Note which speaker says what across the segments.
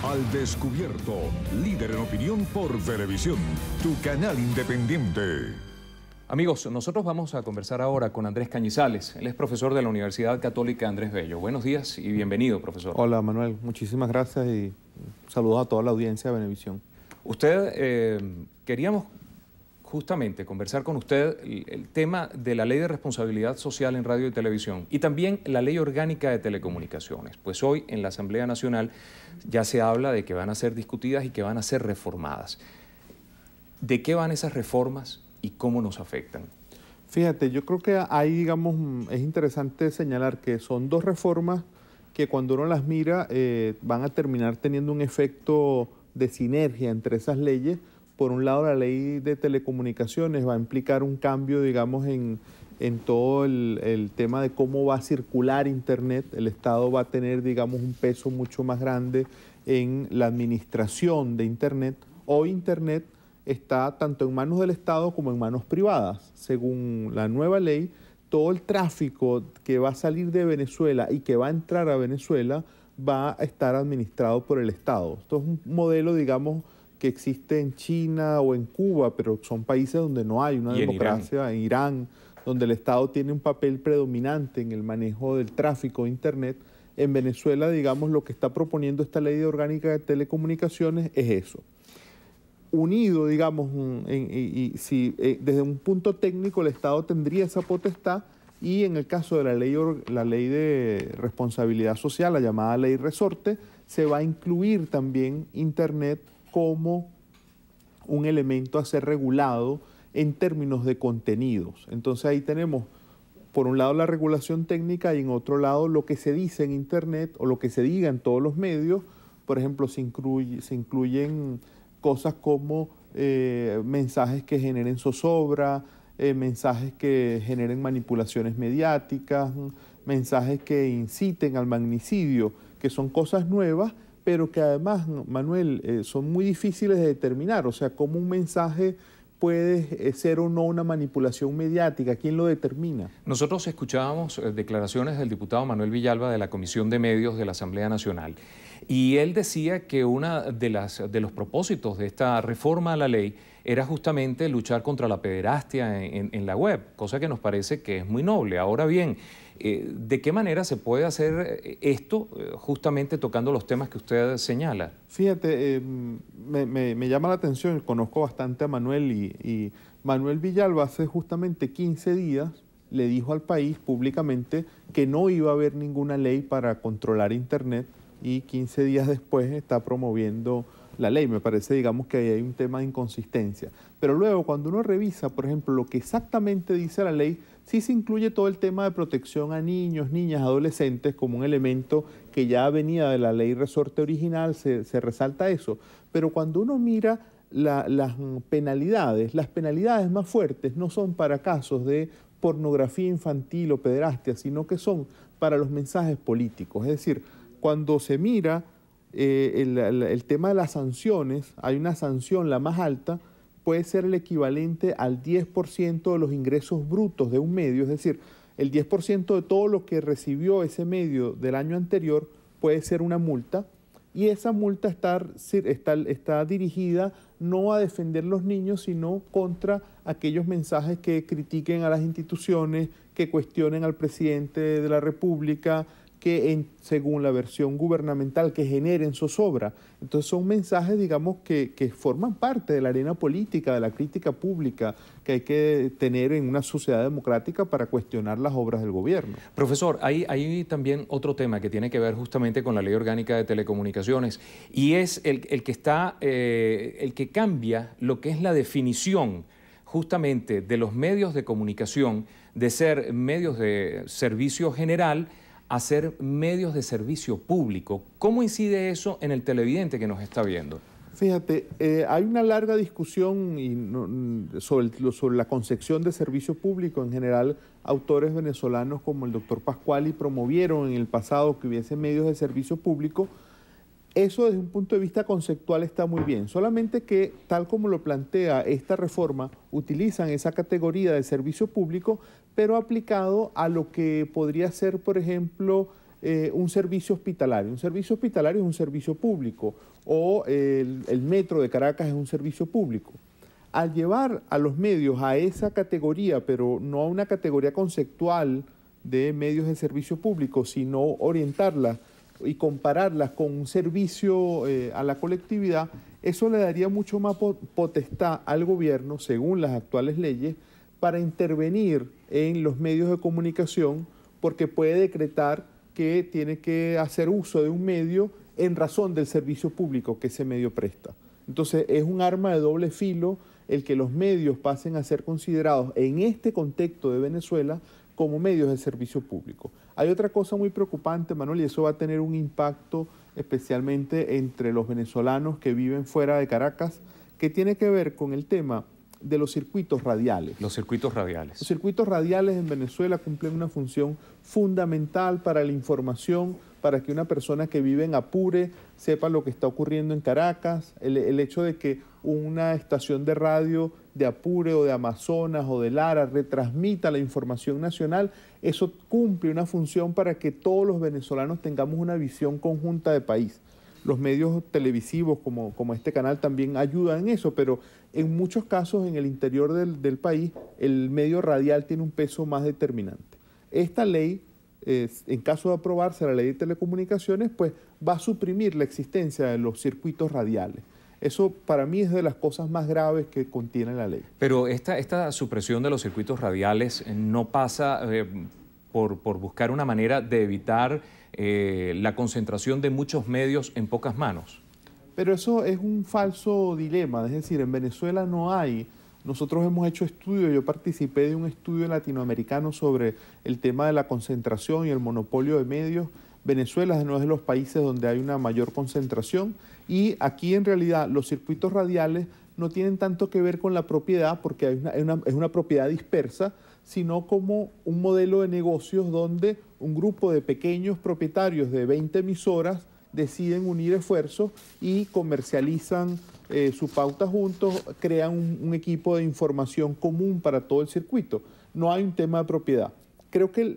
Speaker 1: Al Descubierto, líder en opinión por televisión, tu canal independiente.
Speaker 2: Amigos, nosotros vamos a conversar ahora con Andrés Cañizales. Él es profesor de la Universidad Católica Andrés Bello. Buenos días y bienvenido, profesor.
Speaker 3: Hola, Manuel. Muchísimas gracias y saludos a toda la audiencia de Venevisión.
Speaker 2: Queríamos justamente conversar con usted el tema de la Ley de Responsabilidad Social en Radio y Televisión y también la Ley Orgánica de Telecomunicaciones. Pues hoy en la Asamblea Nacional ya se habla de que van a ser discutidas y que van a ser reformadas. ¿De qué van esas reformas y cómo nos afectan?
Speaker 3: Fíjate, yo creo que ahí, digamos, es interesante señalar que son dos reformas que cuando uno las mira van a terminar teniendo un efecto de sinergia entre esas leyes. Por un lado, la ley de telecomunicaciones va a implicar un cambio, digamos, en todo el tema de cómo va a circular Internet. El Estado va a tener, digamos, un peso mucho más grande en la administración de Internet. Hoy Internet está tanto en manos del Estado como en manos privadas. Según la nueva ley, todo el tráfico que va a salir de Venezuela y que va a entrar a Venezuela va a estar administrado por el Estado. Esto es un modelo, digamos, que existe en China o en Cuba, pero son países donde no hay una democracia, en Irán, donde el Estado tiene un papel predominante en el manejo del tráfico de Internet. En Venezuela, digamos, lo que está proponiendo esta ley de orgánica de telecomunicaciones es eso. Unido, digamos, desde un punto técnico el Estado tendría esa potestad y en el caso de la ley de responsabilidad social, la llamada ley resorte, se va a incluir también Internet como un elemento a ser regulado en términos de contenidos. Entonces ahí tenemos, por un lado, la regulación técnica y en otro lado lo que se dice en Internet o lo que se diga en todos los medios. Por ejemplo, se incluyen cosas como mensajes que generen zozobra, mensajes que generen manipulaciones mediáticas, mensajes que inciten al magnicidio, que son cosas nuevas, pero que además, Manuel, son muy difíciles de determinar. O sea, cómo un mensaje puede ser o no una manipulación mediática, ¿quién lo determina?
Speaker 2: Nosotros escuchábamos declaraciones del diputado Manuel Villalba de la Comisión de Medios de la Asamblea Nacional y él decía que uno de los propósitos de esta reforma a la ley era justamente luchar contra la pederastia en la web, cosa que nos parece que es muy noble. Ahora bien, ¿de qué manera se puede hacer esto justamente tocando los temas que usted señala?
Speaker 3: Fíjate, me llama la atención, conozco bastante a Manuel y Manuel Villalba hace justamente 15 días le dijo al país públicamente que no iba a haber ninguna ley para controlar Internet y 15 días después está promoviendo la ley. Me parece, digamos, que ahí hay un tema de inconsistencia. Pero luego, cuando uno revisa, por ejemplo, lo que exactamente dice la ley, sí se incluye todo el tema de protección a niños, niñas, adolescentes como un elemento que ya venía de la ley resorte original, se resalta eso. Pero cuando uno mira las penalidades más fuertes no son para casos de pornografía infantil o pederastia, sino que son para los mensajes políticos. Es decir, cuando se mira el tema de las sanciones, hay una sanción, la más alta, puede ser el equivalente al 10% de los ingresos brutos de un medio, es decir, el 10% de todo lo que recibió ese medio del año anterior puede ser una multa, y esa multa está dirigida no a defender los niños, sino contra aquellos mensajes que critiquen a las instituciones, que cuestionen al presidente de la República, que según la versión gubernamental, que generen zozobra. Entonces son mensajes, digamos, que forman parte de la arena política, de la crítica pública que hay que tener en una sociedad democrática para cuestionar las obras del gobierno.
Speaker 2: Profesor, hay también otro tema que tiene que ver justamente con la Ley Orgánica de Telecomunicaciones y es el que cambia lo que es la definición justamente de los medios de comunicación de ser medios de servicio general a ser medios de servicio público. ¿Cómo incide eso en el televidente que nos está viendo?
Speaker 3: Fíjate, hay una larga discusión sobre la concepción de servicio público. En general, autores venezolanos como el doctor Pascuali promovieron en el pasado que hubiese medios de servicio público. Eso desde un punto de vista conceptual está muy bien, solamente que tal como lo plantea esta reforma, utilizan esa categoría de servicio público, pero aplicado a lo que podría ser, por ejemplo, un servicio hospitalario. Un servicio hospitalario es un servicio público, o el metro de Caracas es un servicio público. Al llevar a los medios a esa categoría, pero no a una categoría conceptual de medios de servicio público, sino orientarlas y compararlas con un servicio a la colectividad, eso le daría mucho más potestad al gobierno, según las actuales leyes, para intervenir en los medios de comunicación, porque puede decretar que tiene que hacer uso de un medio en razón del servicio público que ese medio presta. Entonces es un arma de doble filo el que los medios pasen a ser considerados en este contexto de Venezuela como medios de servicio público. Hay otra cosa muy preocupante, Manuel, y eso va a tener un impacto especialmente entre los venezolanos que viven fuera de Caracas, que tiene que ver con el tema de los circuitos radiales.
Speaker 2: Los circuitos radiales.
Speaker 3: Los circuitos radiales en Venezuela cumplen una función fundamental para la información, para que una persona que vive en Apure sepa lo que está ocurriendo en Caracas. El hecho de que una estación de radio de Apure o de Amazonas o de Lara retransmita la información nacional, eso cumple una función para que todos los venezolanos tengamos una visión conjunta de país. Los medios televisivos como este canal también ayudan en eso, pero en muchos casos en el interior del país el medio radial tiene un peso más determinante. Esta ley, en caso de aprobarse la ley de telecomunicaciones, pues va a suprimir la existencia de los circuitos radiales. Eso para mí es de las cosas más graves que contiene la ley.
Speaker 2: Pero esta supresión de los circuitos radiales no pasa por buscar una manera de evitar la concentración de muchos medios en pocas manos.
Speaker 3: Pero eso es un falso dilema, es decir, en Venezuela no hay. Nosotros hemos hecho estudios, yo participé de un estudio latinoamericano sobre el tema de la concentración y el monopolio de medios. Venezuela es uno de los países donde hay una mayor concentración y aquí en realidad los circuitos radiales no tienen tanto que ver con la propiedad, porque es una propiedad dispersa, sino como un modelo de negocios donde un grupo de pequeños propietarios de 20 emisoras deciden unir esfuerzos y comercializan su pauta juntos, crean un equipo de información común para todo el circuito. No hay un tema de propiedad. Creo que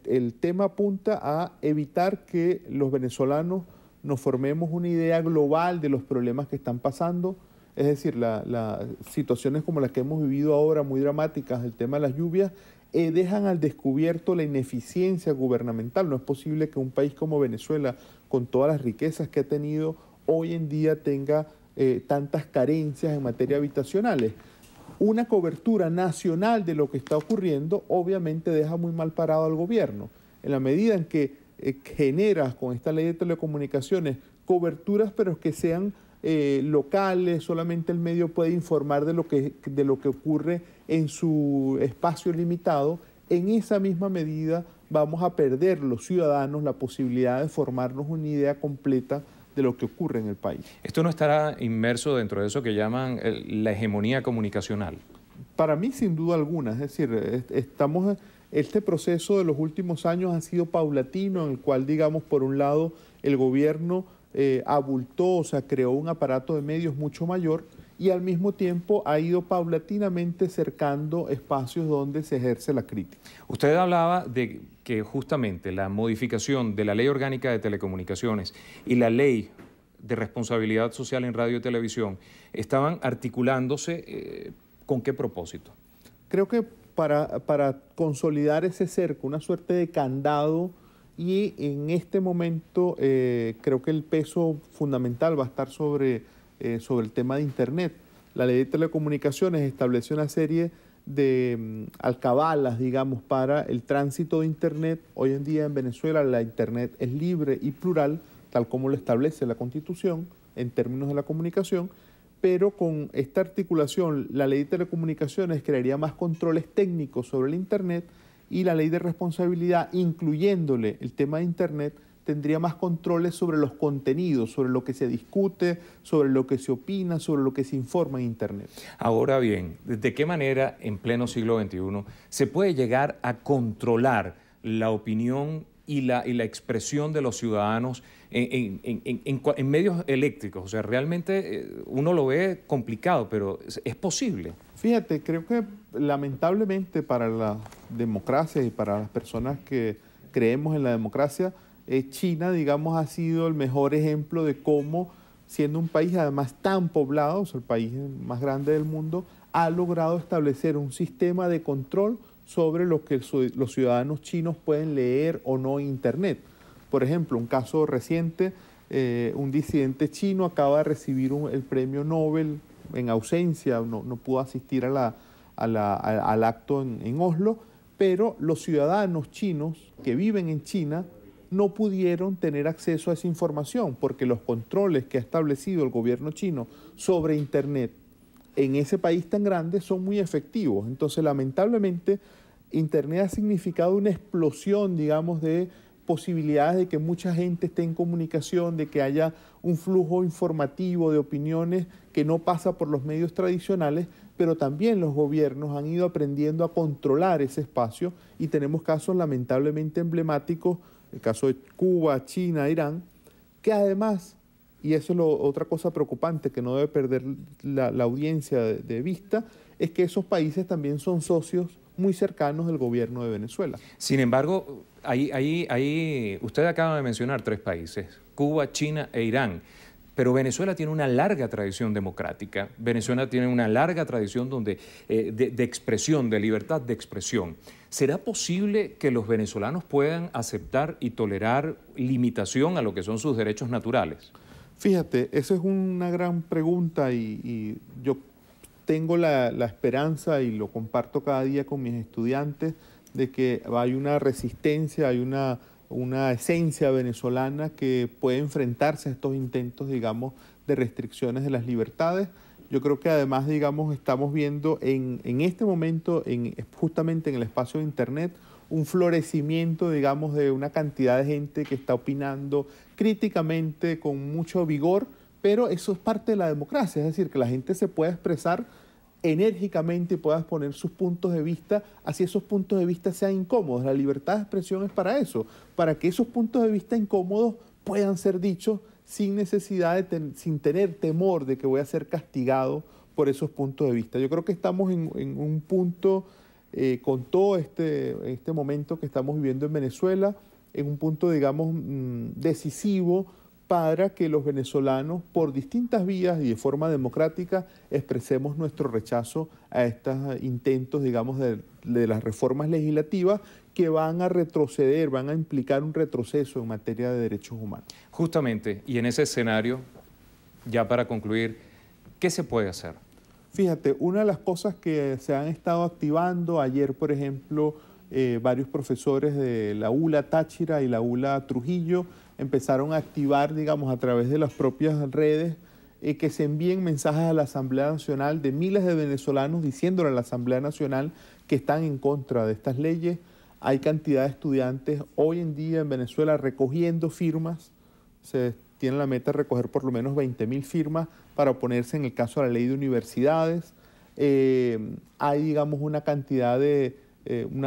Speaker 3: el tema apunta a evitar que los venezolanos nos formemos una idea global de los problemas que están pasando. Es decir, las situaciones como las que hemos vivido ahora, muy dramáticas, el tema de las lluvias, dejan al descubierto la ineficiencia gubernamental. No es posible que un país como Venezuela, con todas las riquezas que ha tenido, hoy en día tenga tantas carencias en materia habitacionales. Una cobertura nacional de lo que está ocurriendo obviamente deja muy mal parado al gobierno. En la medida en que generas con esta ley de telecomunicaciones coberturas, pero que sean locales, solamente el medio puede informar de lo que ocurre en su espacio limitado, en esa misma medida vamos a perder los ciudadanos la posibilidad de formarnos una idea completa de lo que ocurre en el país.
Speaker 2: ¿Esto no estará inmerso dentro de eso que llaman la hegemonía comunicacional?
Speaker 3: Para mí, sin duda alguna. Es decir, este proceso de los últimos años ha sido paulatino, en el cual, digamos, por un lado, el gobierno abultó, o sea, creó un aparato de medios mucho mayor y al mismo tiempo ha ido paulatinamente cercando espacios donde se ejerce la crítica.
Speaker 2: Usted hablaba de que justamente la modificación de la Ley Orgánica de Telecomunicaciones y la Ley de Responsabilidad Social en Radio y Televisión estaban articulándose, ¿con qué propósito?
Speaker 3: Creo que para consolidar ese cerco, una suerte de candado. Y en este momento creo que el peso fundamental va a estar sobre el tema de Internet. La ley de telecomunicaciones establece una serie de alcabalas, digamos, para el tránsito de Internet. Hoy en día en Venezuela la Internet es libre y plural, tal como lo establece la Constitución en términos de la comunicación, pero con esta articulación la ley de telecomunicaciones crearía más controles técnicos sobre el Internet y la ley de responsabilidad, incluyéndole el tema de Internet, tendría más controles sobre los contenidos, sobre lo que se discute, sobre lo que se opina, sobre lo que se informa en Internet.
Speaker 2: Ahora bien, ¿de qué manera en pleno siglo XXI se puede llegar a controlar la opinión y la expresión de los ciudadanos en medios eléctricos? O sea, realmente uno lo ve complicado, pero es posible.
Speaker 3: Fíjate, creo que lamentablemente para la democracia y para las personas que creemos en la democracia, China, digamos, ha sido el mejor ejemplo de cómo, siendo un país además tan poblado, o sea, el país más grande del mundo, ha logrado establecer un sistema de control sobre lo que los ciudadanos chinos pueden leer o no en Internet. Por ejemplo, un caso reciente, un disidente chino acaba de recibir el premio Nobel en ausencia, no pudo asistir al acto en Oslo, pero los ciudadanos chinos que viven en China no pudieron tener acceso a esa información porque los controles que ha establecido el gobierno chino sobre Internet en ese país tan grande son muy efectivos. Entonces, lamentablemente, Internet ha significado una explosión, digamos, de posibilidades de que mucha gente esté en comunicación, de que haya un flujo informativo de opiniones que no pasa por los medios tradicionales, pero también los gobiernos han ido aprendiendo a controlar ese espacio y tenemos casos lamentablemente emblemáticos, el caso de Cuba, China, Irán, que además, y eso es otra cosa preocupante que no debe perder la audiencia de vista, es que esos países también son socios muy cercanos del gobierno de Venezuela.
Speaker 2: Sin embargo, usted acaba de mencionar 3 países, Cuba, China e Irán, pero Venezuela tiene una larga tradición democrática, Venezuela tiene una larga tradición de expresión, de libertad de expresión. ¿Será posible que los venezolanos puedan aceptar y tolerar limitación a lo que son sus derechos naturales?
Speaker 3: Fíjate, esa es una gran pregunta y yo tengo la esperanza, y lo comparto cada día con mis estudiantes, de que hay una resistencia, hay una esencia venezolana que puede enfrentarse a estos intentos, digamos, de restricciones de las libertades. Yo creo que además, digamos, estamos viendo en este momento, justamente en el espacio de Internet, un florecimiento, digamos, de una cantidad de gente que está opinando críticamente, con mucho vigor, pero eso es parte de la democracia, es decir, que la gente se pueda expresar enérgicamente y pueda exponer sus puntos de vista, así esos puntos de vista sean incómodos. La libertad de expresión es para eso, para que esos puntos de vista incómodos puedan ser dichos sin necesidad sin tener temor de que voy a ser castigado por esos puntos de vista. Yo creo que estamos en un punto, con todo este momento que estamos viviendo en Venezuela, en un punto, digamos, decisivo para que los venezolanos, por distintas vías y de forma democrática, expresemos nuestro rechazo a estos intentos, digamos, de las reformas legislativas que van a retroceder, van a implicar un retroceso en materia de derechos humanos.
Speaker 2: Justamente, y en ese escenario, ya para concluir, ¿qué se puede hacer?
Speaker 3: Fíjate, una de las cosas que se han estado activando, ayer, por ejemplo, varios profesores de la ULA Táchira y la ULA Trujillo empezaron a activar, digamos, a través de las propias redes, que se envíen mensajes a la Asamblea Nacional de miles de venezolanos diciéndole a la Asamblea Nacional que están en contra de estas leyes. Hay cantidad de estudiantes hoy en día en Venezuela recogiendo firmas. Se tiene la meta de recoger por lo menos 20.000 firmas para oponerse en el caso de la ley de universidades. Hay, digamos, una cantidad de...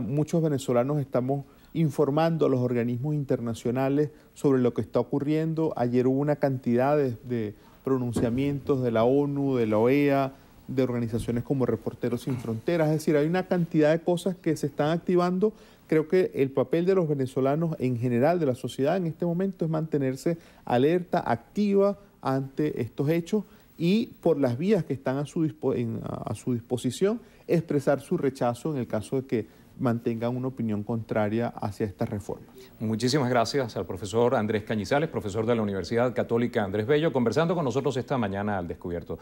Speaker 3: muchos venezolanos estamos informando a los organismos internacionales sobre lo que está ocurriendo. Ayer hubo una cantidad de pronunciamientos de la ONU, de la OEA, de organizaciones como Reporteros Sin Fronteras. Es decir, hay una cantidad de cosas que se están activando. Creo que el papel de los venezolanos en general, de la sociedad en este momento, es mantenerse alerta, activa ante estos hechos y, por las vías que están a su disposición, expresar su rechazo en el caso de que mantengan una opinión contraria hacia estas reformas.
Speaker 2: Muchísimas gracias al profesor Andrés Cañizales, profesor de la Universidad Católica Andrés Bello, conversando con nosotros esta mañana al Descubierto.